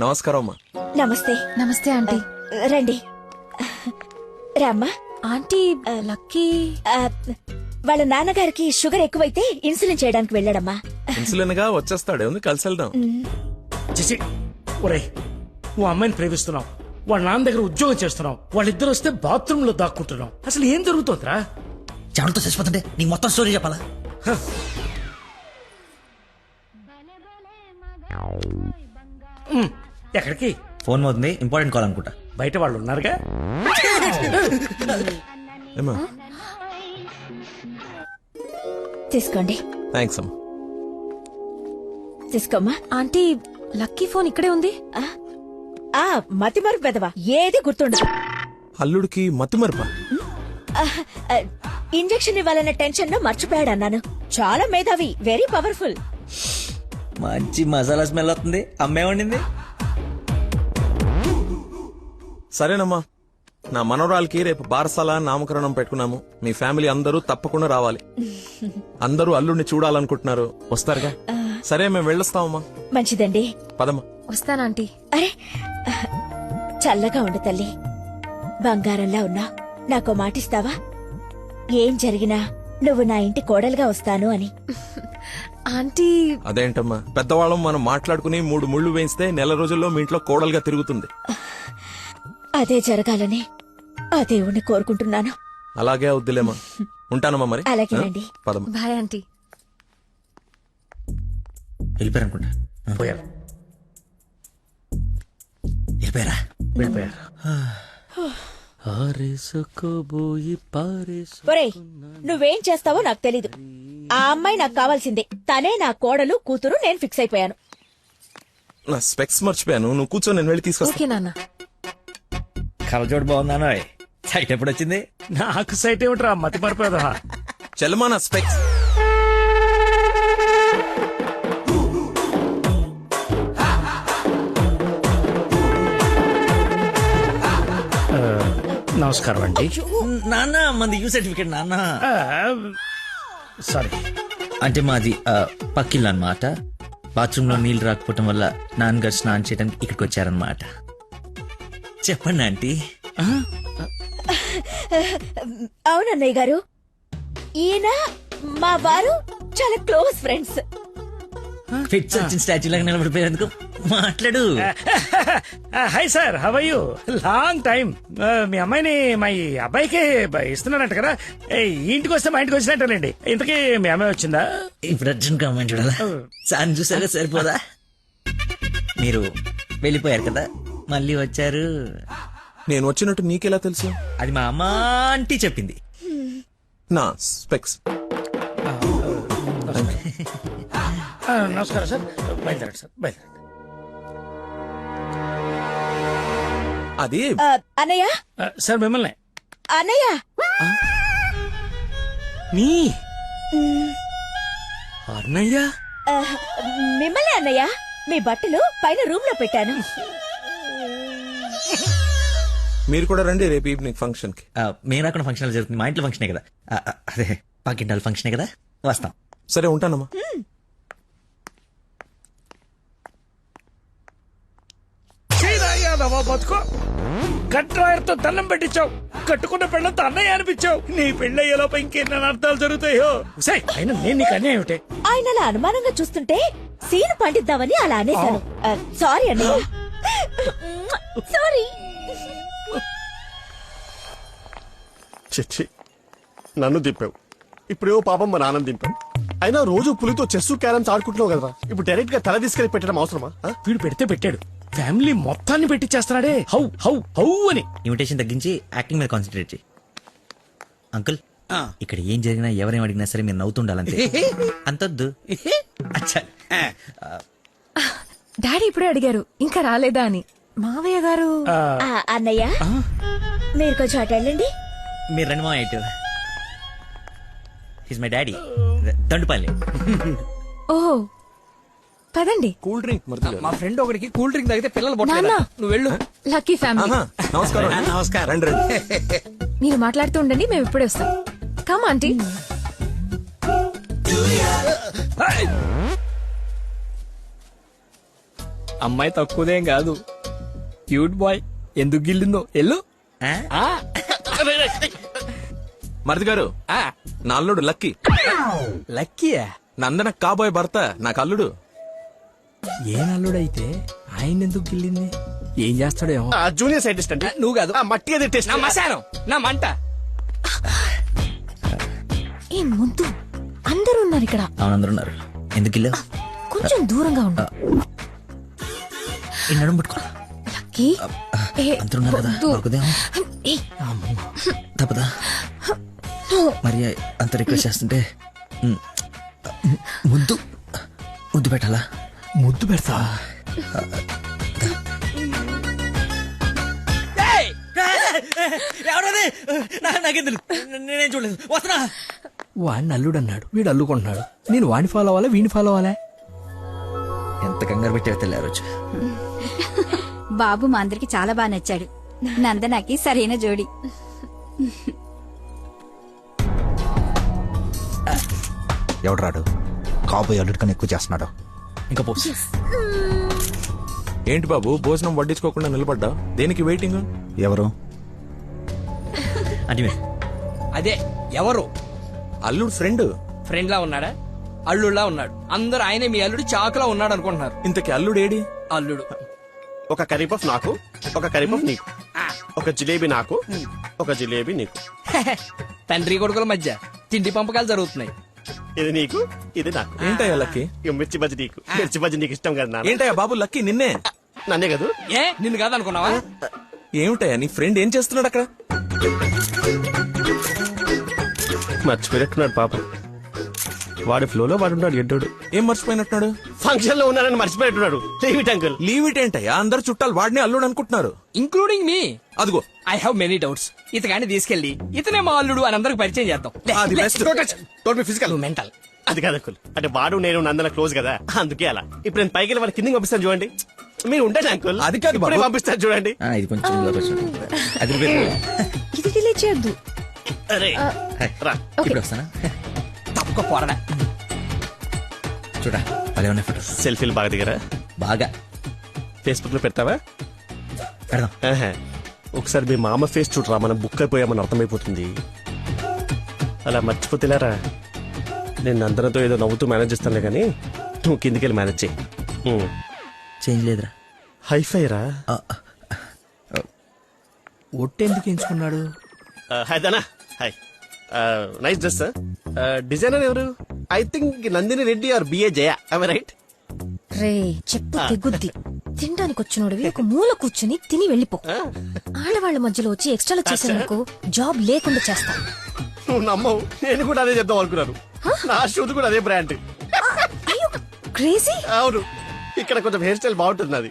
నమస్కారం అమ్మా. నమస్తే. నమస్తే ఆంటీ. రండి రామ్మా. ఆంటీ లక్కీ వాళ్ళ నాన్నగారికి షుగర్ ఎక్కువైతే ఇన్సులిన్ చేయడానికి వెళ్ళాడమ్మా. ఇన్సులిన్ గా వచ్చేస్తాడు, ఉంది కలిసి వెళ్దాం. చేసి ఒరే, ఓ అమ్మాయిని ప్రేమిస్తున్నావు, వాళ్ళ నాన్న దగ్గర ఉద్యోగం చేస్తున్నావు, వాళ్ళిద్దరు వస్తే బాత్రూమ్ లో దాక్కుంటున్నావు. అసలు ఏం జరుగుతుందిరా? చెమటతో చచ్చిపోతుంటే నీకు మొత్తం స్టోరీ చెప్పాలా? ఎక్కడికి? ఫోన్ అవుతుంది, ఇంపార్టెంట్ కాల్ అనుకుంటా. బయట వాళ్ళు ఉన్నారుగా. ఏమా? తీసుకోండి. థ్యాంక్స్ అమ్మా. తీసుకోమ్మా. ఆంటీ లక్కీ ఫోన్ ఇక్కడే ఉంది. మతి మరుపు పెదవా, ఏది గుర్తుండదు. అల్లుడికి మతి మరపా? ఇంజెక్షన్ ఇవ్వాలన్న టెన్షన్ లో మర్చిపోయాడు అన్నాను. చాలా మేధావి, వెరీ పవర్ఫుల్. మంచి మసాలా స్మెల్ వస్తుంది. అమ్మే వండింది. సరేనమ్మా, నా మనవరాలకి రేపు బారసాల నామకరణం పెట్టుకున్నాము. మీ ఫ్యామిలీ అందరూ తప్పకుండా రావాలి. అందరూ అల్లుడిని చూడాలనుకుంటున్నారు, వస్తారుగా? సరే, మేము వెళ్ళొస్తామమ్మా. మంచిదండి. పదమ్మా. వస్తానంటీ. అరే, చల్లగా ఉండు తల్లి, బంగారంలా ఉన్నా. నాకో మాటిస్తావా? ఏం జరిగినా నువ్వు నా ఇంటి కోడలుగా వస్తాను అని. ఆంటీ అదేంటమ్మా, పెద్దవాళ్ళం మనం మాట్లాడుకుని 3 ముళ్ళు వేయిస్తే నెల రోజుల్లో మీ ఇంట్లో కోడలుగా తిరుగుతుంది. అదే జరగాలని ఆ దేవుణ్ణి కోరుకుంటున్నాను. అలాగే అవుద్దిలేమా. ఉంటానమ్మా మరి. అలాగేనండి. పదమ్మా. Bye aunty. వెళ్ళిపోయారు అనుకుంటా. పోయారు. వెళ్ళిపోయారా? వెళ్ళిపోయారు. ఒరేయ్, నువ్వేం చేస్తావో నాకు తెలీదు. ఆ అమ్మాయి నాకు కావాల్సిందే. తనే నా కోడలు, కూతురు. నేను ఫిక్స్ అయిపోయాను. నా స్పెక్స్ మర్చిపోయాను, నువ్వు కూర్చో, నేను వెళ్ళి తీసుకొస్తా. ఓకే నాన్న. కలజోడు బాగుందానో. సైట్ ఎప్పుడు వచ్చింది? నాకు సైట్ ఏమిట్రా, మతి మరిపోదా? చెల్లమా నా స్పెక్స్. నమస్కారం అండి. నాన్న, మంది యూ సర్టిఫికేట్ నాన్న. సారీ. అంటే మాది పక్కిల్లు అన్నమాట. బాత్రూమ్ లో నీళ్లు రాకపోవటం వల్ల నాన్నగారు స్నానం చేయడానికి ఇక్కడికి వచ్చారనమాట. చెప్పండి ఆంటీ. అవునన్నయ్య గారు, ఈయన మా వారు చాలా క్లోజ్ ఫ్రెండ్స్. ఫిట్స్ వచ్చిన స్టాచ్యూ లాగా నిలబడిపోయేందుకు మాట్లాడు. Hi sir, how are you? Long time. మీ అమ్మాయిని మా ఈ అబ్బాయికి ఇస్తున్నానంట కదా. ఈ ఇంటికి వస్తే మా ఇంటికి వచ్చినట్టేనండి. ఇంతకీ మీ అమ్మాయి వచ్చిందా? ఇప్పుడు అర్జున్ అమ్మాయి చూడాలా? సార్ చూసారా, సరిపోదా? మీరు వెళ్ళిపోయారు కదా, మళ్ళీ వచ్చారు. నేను వచ్చినట్టు నీకెలా తెలుసు? అది మా అమ్మ ఆంటీ చెప్పింది. నా స్పెక్స్. నమస్కారం సార్. బయలుదేరండి సార్, బయలుదేరండి. అది అన్నయ్య. సార్ మిమ్మల్ని. అన్నయ్య. మీ అన్నయ్య? మిమ్మల్ని అన్నయ్య. మీ బట్టలు పైన రూమ్ లో పెట్టాను. మీరు కూడా రండి రేపు ఈవినింగ్ ఫంక్షన్ కి. మేము రాకుండా ఫంక్షన్ జరుగుతుంది. మా ఇంట్లో ఫంక్షనే కదా. అదే పక్కింటాల ఫంక్షనే కదా, వస్తాం. సరే, ఉంటానమ్మా. బతుకో, కట్రాయర్తో దండం పెట్టించావు, కట్టుకున్న పెళ్ళంతా అన్నయ్య అనిపించావు. నీ పెళ్ళయ్యేలోపు ఇంకెన్న అర్థాలు జరుగుతాయో. అయినా నేను నీకు అన్నయ్య ఏమిటే? ఆయన అలా అనుమానంగా చూస్తుంటే సీను పండిద్దామని అలా అనేశాను. సారీ అన్నయ్య, సారీ. చిచ్చి, నన్ను దింపావు. ఇప్పుడేవో పాపం మా నాన్న దింపావు. అయినా రోజు పులితో చెస్ క్యారమ్స్ ఆడుకుంటున్నావు కదా, ఇప్పుడు డైరెక్ట్ గా తల తీసుకెళ్లి పెట్టడం అవసరమా? వీడు పెడితే పెట్టాడు, ఫ్యామిలీ మొత్తాన్ని పెట్టిచ్చేస్తున్నాడే. హౌ హౌ హౌ అని. ఇన్విటేషన్ తగ్గించి యాక్టింగ్ మీద కాన్సన్ట్రేట్ చేయి. అంకుల్, ఇక్కడ ఏం జరిగినా ఎవరేం అడిగినా సరే మీరు నవ్వుతుండాలంతే. అంతొద్దు. అచ్చా. డాడీ ఇప్పుడే అడిగారు ఇంకా రాలేదా అని. మావయ్య గారు. అన్నయ్య, మీరు కొంచెం అటు వెళ్ళండి. మీరు రండి మా ఇటు. His my daddy, Dandupalli. ఓహో, పదండి. కూల్ డ్రింక్ మరి. మా ఫ్రెండ్ ఒకడికి కూల్ డ్రింక్ తాగితే పిల్లలు నాన్న. పొట్టలేదు. నువ్వు వెళ్ళు. Lucky family. నమస్కారం. నమస్కారం. రండి రండి. మీరు మాట్లాడుతూ ఉండండి, మేము ఇప్పుడే వస్తాం. Come aunty. అమ్మాయి తక్కువదేం కాదు, క్యూట్ బాయ్. ఎందుకు గిల్లిందో ఎల్లు. ఆ? ఆ, మరిది గారు ఆ, నా అల్లుడు లక్కీ. లక్కీయా? నందన కాబోయే భర్త నాకు అల్లుడు. ఏ నల్లుడైతే ఆయన ఎందుకు గిల్లింది? ఏం చేస్తాడేమో. జూనియర్ సైంటిస్ట్ అంటే నువ్వు కాదు, మట్టి అది టెస్ట్ నా మశానం, నా మంట. ఏ ముద్దు, అందరూ ఉన్నారు ఇక్కడ. అవునందరూ ఉన్నారు. ఎందుకు ఇల్లు కొంచెం దూరంగా ఉండు. ఈ నడుము పట్టుకో. లక్కీ, ఏ, అందరూ ఉన్నారు కదా, వద్దు. దొరకదేమో. ఏ, తప్పదా? మరి అంత రిక్వెస్ట్ చేస్తుంటే మ్, ముద్దు ముద్దు పెట్టాలా? ముద్దు పెడతా. నేనేం చూడలేదు. వస్తున్నా. వాడిని అల్లుడు అన్నాడు, వీడు అల్లుకుంటున్నాడు. నేను వాడిని ఫాలో అవ్వాలా, వీడిని ఫాలో అవ్వాలా? ఎంత కంగారు పెట్టావో తెల్లారు రోజు. బాబు మా అందరికి చాలా బాగా నచ్చాడు. నందనకి సరైన జోడి. ఎవడు రాడు కాబోయే అల్లుడు కన్నా ఎక్కువ చేస్తున్నాడు. ఇంకా పోస్. ఏంటి బాబు భోజనం వడ్డించుకోకుండా నిలబడ్డా? దేనికి వెయిటింగ్? ఎవరు? అంటే అదే ఎవరు? అల్లుడు ఫ్రెండ్. ఫ్రెండ్ లా ఉన్నాడా? అల్లుడులా ఉన్నాడు. అందరూ ఆయనే మీ అల్లుడు చాకులా ఉన్నాడు అనుకుంటున్నారు. ఇంతకి అల్లుడు ఏడి? అల్లుడు ఒక కరీపఫ్ నాకు, ఒక కరీపఫ్ నీకు, ఒక జిలేబీ నాకు, ఒక జిలేబీ నీకు. తండ్రి కొడుకుల మధ్య తిండి పంపకాలు జరుగుతున్నాయి. ఇది నీకు, ఇది నాకు. ఏంటయ్యా లక్కీ? ఇక మిర్చి బజ్జి నీకు, మిర్చి బజ్జి నీకు ఇష్టం కదా నాన్న? ఏంటయ్యా బాబు లక్కీ నిన్నే? నన్నే కదా. ఏ నిన్ను కాదనుకున్నావా? ఏమిటయ్యా నీ ఫ్రెండ్ ఏం చేస్తున్నాడు అక్కడ? మర్చిపోయినట్టున్నాడు పాపం. వాడి ఫ్లోలో వాడు ఉన్నాడు ఎడ్డోడు. ఏం మర్చిపోయినట్టున్నాడు? ఫంక్షన్ లో ఉన్నానని మర్చిపోయినట్టున్నాడు. Leave it uncle. Leave it ఏంటయ్యా? అందరు చుట్టాలు వాడిని అల్లుడు అనుకుంటున్నారు. Including me. అదిగో ఐ హావ్ మెనీ డౌట్స్. ఇతగాన్ని తీసుకెళ్లి ఇతనే మా అల్లుడు అని అందరికి పరిచయం చేద్దాం. అది best. Physical mental. అది కాదు అంకుల్. అంటే వాడు నేను నందన క్లోజ్ కదా, అందుకే అలా. ఇప్పుడు నేను పైకి వెళ్ళి వాడి కిందకి పంపిస్తాను చూడండి. మీరు ఉండండి అంకుల్. అది కాదు బాబు. ఇప్పుడే పంపిస్తాను చూడండి. ఇది కొంచెం ఇందులోకి వచ్చింది. అది ఇది డిలీట్ చేయొద్దు. అరే రా. ఇప్పుడు వస్తానా? తప్పుకో పోరడా. చూడా భలే ఉన్నాయి ఫోటోస్. సెల్ఫీలు బాగా దిగరా? బాగా ఫేస్బుక్ లో పెడతావా? పెడదాం. ఆహా. ఒకసారి మీ మామ ఫేస్ చూడరా, మనం బుక్ అయిపోయామని అర్థమైపోతుంది. అలా మర్చిపోతేలారా. నేను అందరితో ఏదో నవ్వుతూ మేనేజ్ చేస్తానులే కానీ నువ్వు కిందికి వెళ్ళి మేనేజ్ చేయి. చేంజ్ లేదురా. హైఫై రా. ఒట్టెందుకు ఎంచుకున్నాడు? హాయ్ దానా. Hi. Nice dress sir. Designer ఎవరు? I think Nandini Reddy or B A Jaya. Right? రే చెప్పు తెగుద్ది. తినడానికి వచ్చినోడివి ఒక మూల కూర్చుని తిని వెళ్ళిపో. ఆడవాళ్ల మధ్యలో వచ్చి ఎక్స్ట్రాలు చేసేందుకు జాబ్ లేకుండా చేస్తా. నువ్వు నమ్మవు, నేను కూడా అదే చెప్దాం అనుకున్నాను. నా షూట్ కూడా అదే బ్రాండ్. అయ్యో క్రేజీ. అవును, ఇక్కడ కొంచెం హెయిర్ స్టైల్ బాగుంటుంది అది.